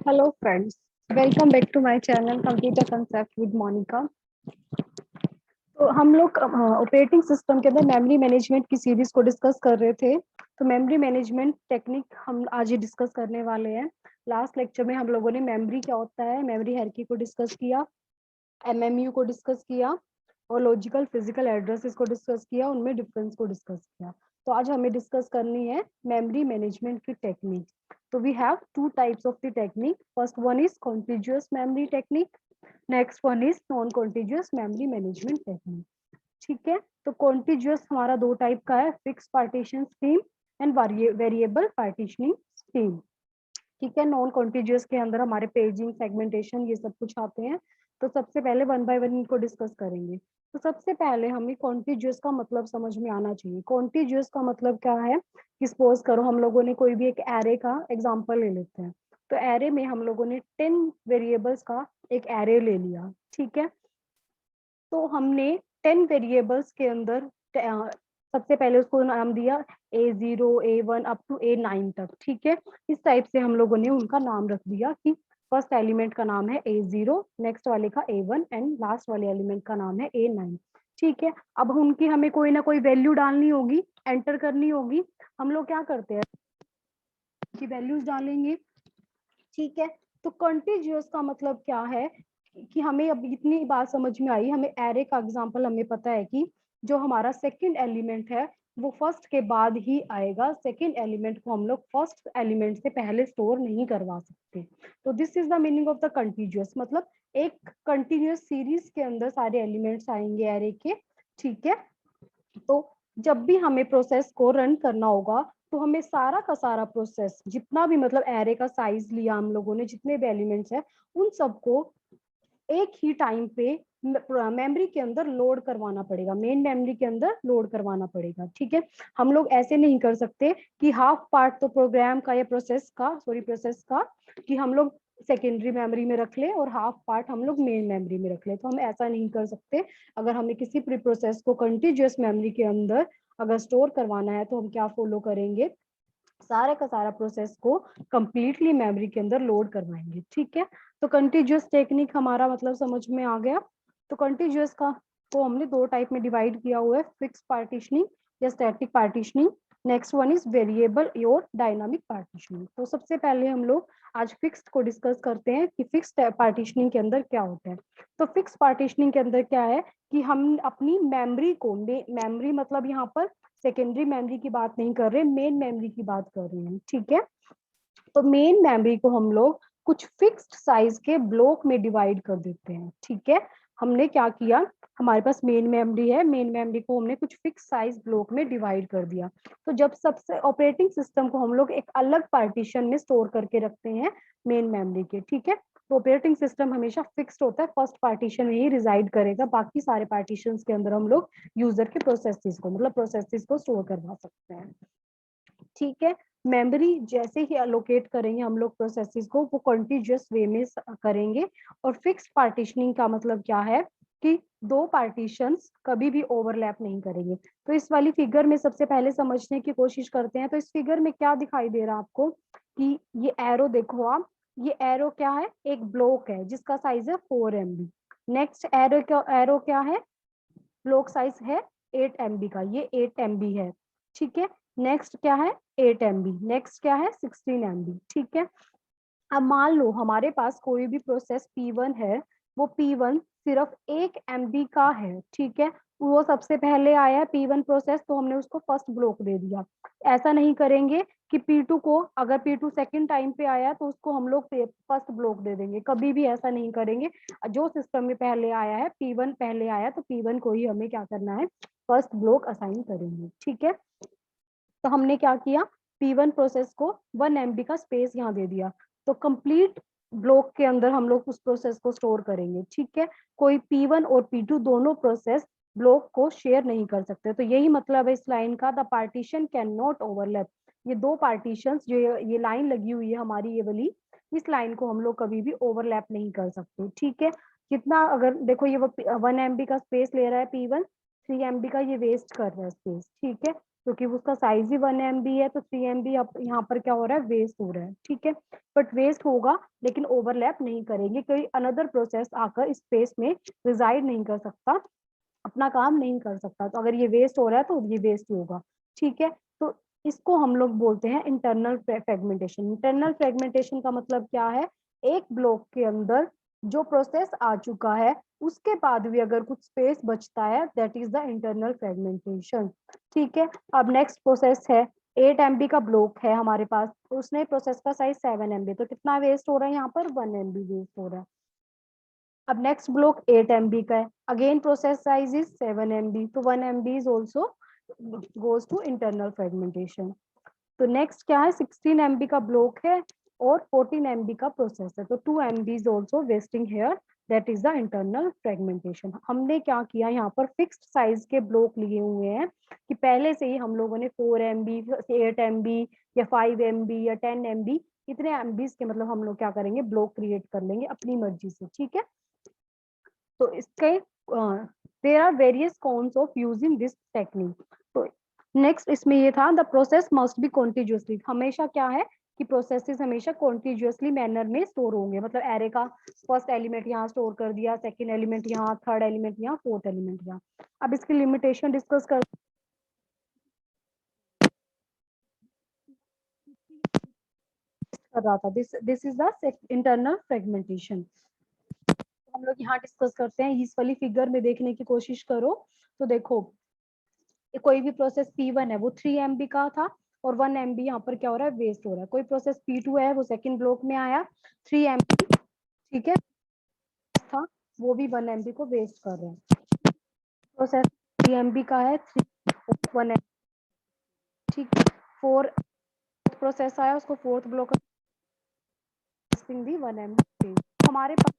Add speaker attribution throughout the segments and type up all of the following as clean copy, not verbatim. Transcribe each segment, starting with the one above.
Speaker 1: Hello friends, welcome back to my channel Computer Concept with Monica। तो हम लोग operating system के अंदर मेमोरी मैनेजमेंट की सीरीज को डिस्कस कर रहे थे। तो मेमोरी मैनेजमेंट टेक्निक हम आज ही डिस्कस करने वाले हैं। लास्ट लेक्चर में हम लोगों ने मेमोरी क्या होता है, मेमोरी हायरार्की को डिस्कस किया, एमएमयू को डिस्कस किया और लॉजिकल फिजिकल एड्रेसेस को डिस्कस किया, उनमें डिफरेंस को डिस्कस किया। तो आज हमें डिस्कस करनी है मेमोरी मैनेजमेंट की टेक्निक। तो we have two types of the technique. First one is contiguous memory technique, next one is non contiguous memory management technique. ठीक है, तो कॉन्टिग्युअस हमारा दो टाइप का है, fix partition scheme and variable partitioning scheme. ठीक है, नॉन कॉन्टिग्युअस के अंदर हमारे पेजिंग, सेगमेंटेशन, ये सब कुछ आते हैं। तो सबसे पहले वन बाय वन इनको डिस्कस करेंगे। तो सबसे पहले हमें कॉन्टिग्युअस का मतलब समझ में आना चाहिए। कॉन्टिग्युअस का मतलब क्या है कि सपोज करो हम लोगों ने कोई भी एक एरे का एग्जांपल ले लेते हैं। तो एरे में हम लोगों ने 10 वेरिएबल्स का एक एरे ले लिया। ठीक है, तो हमने 10 वेरिएबल्स के अंदर सबसे पहले उसको नाम दिया A0, A1 up to A9 तक। ठीक है, इस टाइप से हम लोगों ने उनका नाम रख दिया कि फर्स्ट एलिमेंट का नाम है A0, नेक्स्ट वाले का A1 एंड लास्ट वाले एलिमेंट का नाम है A9। ठीक है, अब उनकी हमें कोई ना कोई वैल्यू डालनी होगी, एंटर करनी होगी। हम लोग क्या करते हैं कि वैल्यूज डालेंगे। ठीक है, तो कॉन्टिग्युअस का मतलब क्या है कि हमें अब इतनी बात समझ में आई। हमें एरे का एग्जांपल हमें पता है कि जो हमारा सेकंड एलिमेंट है वो फर्स्ट के बाद ही आएगा। सेकंड एलिमेंट को हम लोग फर्स्ट एलिमेंट से पहले स्टोर नहीं करवा सकते। तो this is the meaning of the continuous, मतलब एक कंटिन्यूअस सीरीज के अंदर सारे एलिमेंट्स आएंगे एरे के। ठीक है, तो जब भी हमें प्रोसेस को रन करना होगा तो हमें सारा का सारा प्रोसेस, जितना भी मतलब एरे का साइज लिया हम लोगों ने, जितने भी एलिमेंट्स है उन सबको एक ही टाइम पे मेमोरी के अंदर लोड करवाना पड़ेगा, मेन मेमोरी के अंदर लोड करवाना पड़ेगा। ठीक है, हम लोग ऐसे नहीं कर सकते कि हाफ पार्ट तो प्रोग्राम का या प्रोसेस का कि हम लोग सेकेंडरी मेमोरी में रख ले और हाफ पार्ट हम लोग मेन मेमोरी में रख ले। तो हम ऐसा नहीं कर सकते। अगर हमें किसी प्री प्रोसेस को कंटिन्यूअस मेमोरी के अंदर अगर स्टोर करवाना है तो हम क्या फॉलो करेंगे, सारे का सारा प्रोसेस को कंप्लीटली मेमोरी के अंदर लोड करवाएंगे। ठीक है, तो कंटिन्यूअस टेक्निक हमारा मतलब समझ में आ गया। तो कंटिन्यूअस का को हमने दो टाइप में डिवाइड किया हुआ है, फिक्स पार्टीशनिंग या static partitioning. Next one is variable और डायनामिक पार्टीशनिंग। तो सबसे पहले हम लोग आज फिक्स्ड को डिस्कस करते हैं कि फिक्स्ड पार्टीशनिंग के अंदर क्या होता है। तो फिक्स पार्टीशनिंग के अंदर क्या है कि हम अपनी मेमोरी को, मेमोरी मतलब यहाँ पर सेकेंडरी मेमोरी की बात नहीं कर रहे, मेन मेमोरी की बात कर रहे हैं। ठीक है, तो मेन मेमोरी को हम लोग कुछ फिक्स्ड साइज के ब्लॉक में डिवाइड कर देते हैं। ठीक है, हमने क्या किया, हमारे पास मेन मेमोरी है, मेन मेमोरी को हमने कुछ फिक्स साइज ब्लॉक में डिवाइड कर दिया। तो जब सबसे ऑपरेटिंग सिस्टम को हम लोग एक अलग पार्टीशन में स्टोर करके रखते हैं मेन मेमोरी के। ठीक है, तो ऑपरेटिंग सिस्टम हमेशा फिक्स्ड होता है, फर्स्ट पार्टीशन में ही रिजाइड करेगा, बाकी सारे पार्टीशन के अंदर हम लोग यूजर के प्रोसेसेस को मतलब प्रोसेसेस को स्टोर करवा सकते हैं। ठीक है, मेमोरी जैसे ही अलोकेट करेंगे हम लोग प्रोसेसेस को, वो कॉन्टिग्युअस वे में करेंगे। और फिक्स पार्टीशनिंग का मतलब क्या है कि दो पार्टीशंस कभी भी ओवरलैप नहीं करेंगे। तो इस वाली फिगर में सबसे पहले समझने की कोशिश करते हैं। तो इस फिगर में क्या दिखाई दे रहा है आपको कि ये एरो देखो आप, ये एरो क्या है, एक ब्लॉक है जिसका साइज है 4 MB। नेक्स्ट एरो क्या है, ब्लॉक साइज है 8 MB का, ये 8 MB है। ठीक है, नेक्स्ट क्या है 8 MB, नेक्स्ट क्या है 16 MB। ठीक है, अब मान लो हमारे पास कोई भी प्रोसेस P1 है, वो P1 सिर्फ 1 MB का है। ठीक है, वो सबसे पहले आया है P1 प्रोसेस, तो हमने उसको फर्स्ट ब्लॉक दे दिया। ऐसा नहीं करेंगे कि P2 को, अगर P2 सेकंड टाइम पे आया तो उसको हम लोग फर्स्ट ब्लॉक दे देंगे, कभी भी ऐसा नहीं करेंगे। जो सिस्टम में पहले आया है, P1 पहले आया तो P1 को ही हमें क्या करना है, फर्स्ट ब्लॉक असाइन करेंगे। ठीक है, तो हमने क्या किया, P1 प्रोसेस को 1 MB का स्पेस यहाँ दे दिया, तो कंप्लीट ब्लॉक के अंदर हम लोग उस प्रोसेस को स्टोर करेंगे। ठीक है, कोई P1 और P2 दोनों प्रोसेस ब्लॉक को शेयर नहीं कर सकते। तो यही मतलब है इस लाइन का, the partition can not overlap. ये दो पार्टीशंस जो ये लाइन लगी हुई है हमारी, ये वाली, इस लाइन को हम लोग कभी भी ओवरलैप नहीं कर सकते। ठीक है, कितना, अगर देखो ये 1 MB का स्पेस ले रहा है P1, 3 MB का ये वेस्ट कर रहा है स्पेस। ठीक है, क्योंकि उसका साइज ही 1 MB है, तो 3 MB यहाँ पर क्या हो रहा है, वेस्ट हो रहा है। ठीक है, बट वेस्ट होगा लेकिन ओवरलैप नहीं करेंगे, कोई अनदर प्रोसेस आकर स्पेस में रिजाइड नहीं कर सकता, अपना काम नहीं कर सकता। तो अगर ये वेस्ट हो रहा है तो ये वेस्ट होगा। ठीक है, तो इसको हम लोग बोलते हैं इंटरनल फ्रेगमेंटेशन। इंटरनल फ्रेगमेंटेशन का मतलब क्या है, एक ब्लॉक के अंदर जो प्रोसेस आ चुका है उसके बाद भी अगर कुछ स्पेस बचता है, that is the internal fragmentation. ठीक है, अब नेक्स्ट प्रोसेस है 8 MB का ब्लॉक है हमारे पास, उसने प्रोसेस का साइज 7 MB, तो कितना वेस्ट हो रहा है यहाँ पर, 1 MB वेस्ट हो रहा है। अब नेक्स्ट ब्लॉक 8 MB का है, again process size is 7 MB, तो 1 MB is also goes to internal fragmentation. तो नेक्स्ट क्या है, 16 MB का ब्लॉक है और 14 MB का प्रोसेस है, तो 2 MB is also wasting here, that is the internal fragmentation. हमने क्या किया, यहाँ पर फिक्स्ड साइज के ब्लॉक लिए हुए हैं कि पहले से ही हम लोगों ने 4 MB, 8 MB या 5 MB या 10 MB, इतने MBs के मतलब हम लोग क्या करेंगे, ब्लॉक क्रिएट कर लेंगे अपनी मर्जी से। ठीक है, तो इसके there are various cons of using this technique. तो नेक्स्ट इसमें ये था, the process must be continuously, हमेशा क्या है कि प्रोसेसेस हमेशा कॉन्टिन्यूसली मैनर में स्टोर होंगे, मतलब एरे का फर्स्ट एलिमेंट यहाँ स्टोर कर दिया, सेकंड एलिमेंट यहाँ, थर्ड एलिमेंट यहाँ, फोर्थ एलिमेंट यहाँ। अब इसकी लिमिटेशन डिस्कस कर रहा था, this is the internal fragmentation. हम लोग यहाँ डिस्कस करते हैं, इस वाली फिगर में देखने की कोशिश करो तो देखो, कोई भी प्रोसेस P1 है वो 3 MB का था और 1 MB यहाँ पर क्या हो रहा है, वेस्ट हो रहा है। कोई प्रोसेस P2 है वो सेकंड ब्लॉक में आया, 3 MB, ठीक है, था, वो भी 1 MB को वेस्ट कर रहे हैं। प्रोसेस 3 MB का है, 1 MB, ठीक है, 4 प्रोसेस आया, उसको फोर्थ ब्लॉक भी 1 MB। हमारे पास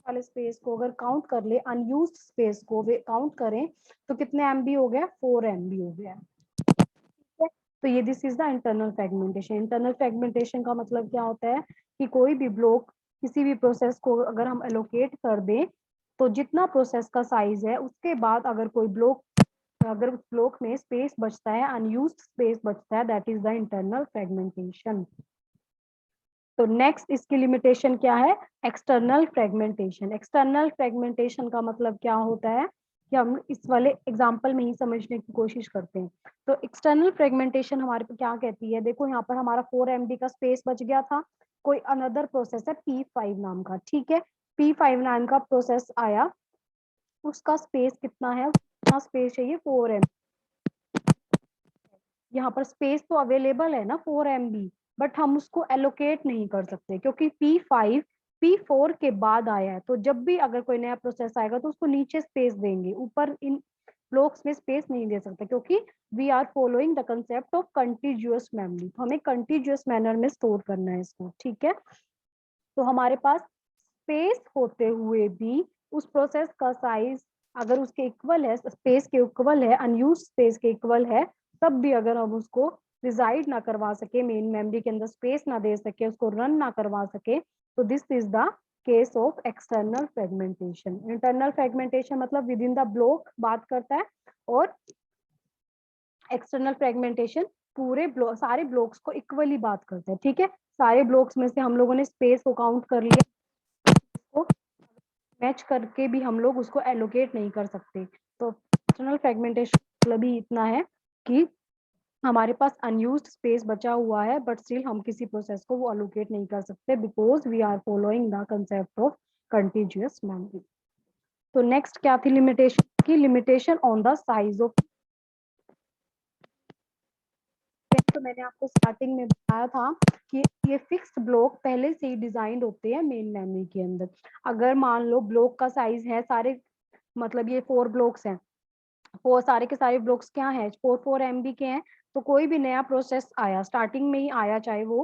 Speaker 1: वाले स्पेस को अगर काउंट कर ले, अनयूज्ड स्पेस को काउंट करें तो कितने MB हो गया, 4 MB हो गया। तो ये this is the internal fragmentation. Internal fragmentation का मतलब क्या होता है कि कोई भी ब्लॉक किसी भी प्रोसेस को अगर हम एलोकेट कर दें, तो जितना प्रोसेस का साइज है उसके बाद अगर कोई ब्लॉक, अगर उस ब्लॉक में स्पेस बचता है, अनयूज्ड स्पेस बचता है, that is the internal fragmentation. तो नेक्स्ट इसकी लिमिटेशन क्या है, एक्सटर्नल फ्रेगमेंटेशन। एक्सटर्नल फ्रेगमेंटेशन का मतलब क्या होता है कि हम इस वाले एग्जांपल में ही समझने की कोशिश करते हैं। तो एक्सटर्नल फ्रेगमेंटेशन हमारे पे क्या कहती है, देखो यहाँ पर हमारा 4 MB का स्पेस बच गया था, कोई अनदर प्रोसेस है P5 नाम का, ठीक है, P5 नाम का प्रोसेस आया, उसका स्पेस कितना है, कितना स्पेस चाहिए, 4 MB। यहाँ पर स्पेस तो अवेलेबल है ना 4 MB, बट हम उसको एलोकेट नहीं कर सकते क्योंकि P5 P4 के बाद आया है। तो जब भी अगर कोई नया प्रोसेस आएगा तो उसको नीचे स्पेस देंगे, ऊपर इन ब्लॉक्स में स्पेस नहीं दे सकते, क्योंकि we are following the concept of continuous memory, तो हमें कंटिन्यूअस मैनर में स्टोर करना है इसको। ठीक है, तो हमारे पास स्पेस होते हुए भी उस प्रोसेस का साइज अगर उसके इक्वल है, स्पेस के इक्वल है, अनयूज्ड स्पेस के इक्वल है, तब भी अगर हम उसको रिजाइड ना करवा सके, मेन मेमोरी के अंदर स्पेस ना दे सके, उसको रन ना करवा सके, तो this is the case of external fragmentation. Internal fragmentation मतलब विद इन द ब्लॉक बात करता है, और एक्सटर्नल फ्रेगमेंटेशन पूरे सारे ब्लॉक्स को इक्वली बात करते हैं। ठीक है, सारे ब्लॉक्स में से हम लोगों ने स्पेस को काउंट कर लिया, उसको मैच करके भी हम लोग उसको एलोकेट नहीं कर सकते। तो एक्सटर्नल फ्रेगमेंटेशन मतलब ही इतना है कि हमारे पास अनयूज्ड स्पेस बचा हुआ है, बट स्टिल हम किसी प्रोसेस को वो एलोकेट नहीं कर सकते, because we are following the concept of continuous memory. तो नेक्स्ट क्या थी लिमिटेशन की, limitation on the size of, तो मैंने आपको स्टार्टिंग में बताया था कि ये फिक्स्ड ब्लॉक पहले से ही डिजाइंड होते हैं मेन मेमोरी के अंदर। अगर मान लो ब्लॉक का साइज है सारे, मतलब ये 4 ब्लॉक्स हैं, वो सारे के सारे ब्लॉक्स क्या हैं, 4 4 MB के हैं, तो कोई भी नया प्रोसेस आया, स्टार्टिंग में ही आया, चाहे वो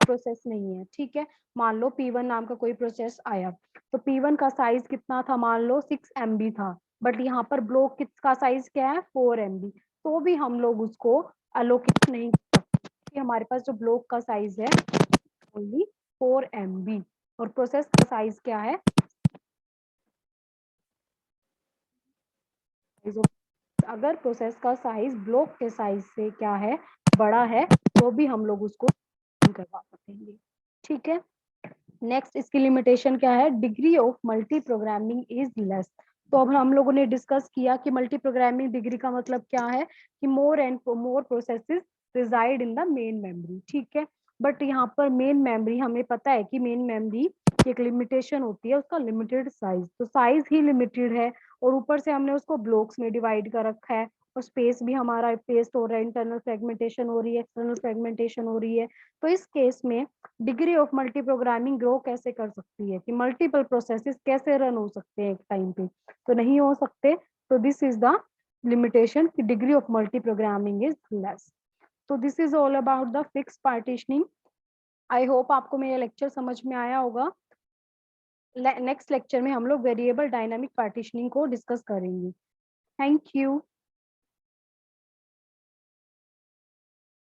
Speaker 1: प्रोसेस नहीं है, ठीक है, मान लो P1 नाम का कोई प्रोसेस आया, तो P1 का साइज कितना था, मान लो 6 MB था, बट यहाँ पर ब्लॉक का साइज क्या है, 4 MB, तो भी हम लोग उसको अलोकेट नहीं कर सकते, हमारे पास जो ब्लॉक का साइज है ओनली 4 MB, और प्रोसेस का साइज क्या है, अगर प्रोसेस का साइज ब्लॉक के साइज से क्या है, बड़ा है, तो भी हम लोग उसको करवा सकेंगे। ठीक है। नेक्स्ट इसकी लिमिटेशन क्या है, degree of multi programming is less. तो अब हम लोगों ने डिस्कस किया कि मल्टी प्रोग्रामिंग डिग्री का मतलब क्या है, कि more and more processes reside in the main memory. ठीक है। बट यहाँ पर मेन मेमोरी हमें पता है कि मेन मेमोरी की एक लिमिटेशन होती है, उसका लिमिटेड साइज, तो साइज ही लिमिटेड है, और ऊपर से हमने उसको ब्लॉक्स में डिवाइड कर रखा है, और स्पेस भी हमारा पेस्ट हो रहा है, इंटरनल फ्रेगमेंटेशन हो रही है, एक्सटर्नल फ्रेगमेंटेशन हो रही है। तो इस केस में degree of multi programming grow कैसे कर सकती है, कि मल्टीपल प्रोसेसेस कैसे रन हो सकते हैं एक टाइम पे, तो नहीं हो सकते। तो दिस इज द लिमिटेशन कि degree of multi programming is less. तो this is all about the fix partitioning. I hope आपको मेरा लेक्चर समझ में आया होगा। नेक्स्ट लेक्चर में हम लोग वेरिएबल डायनामिक पार्टीशनिंग को डिस्कस करेंगे। Thank you.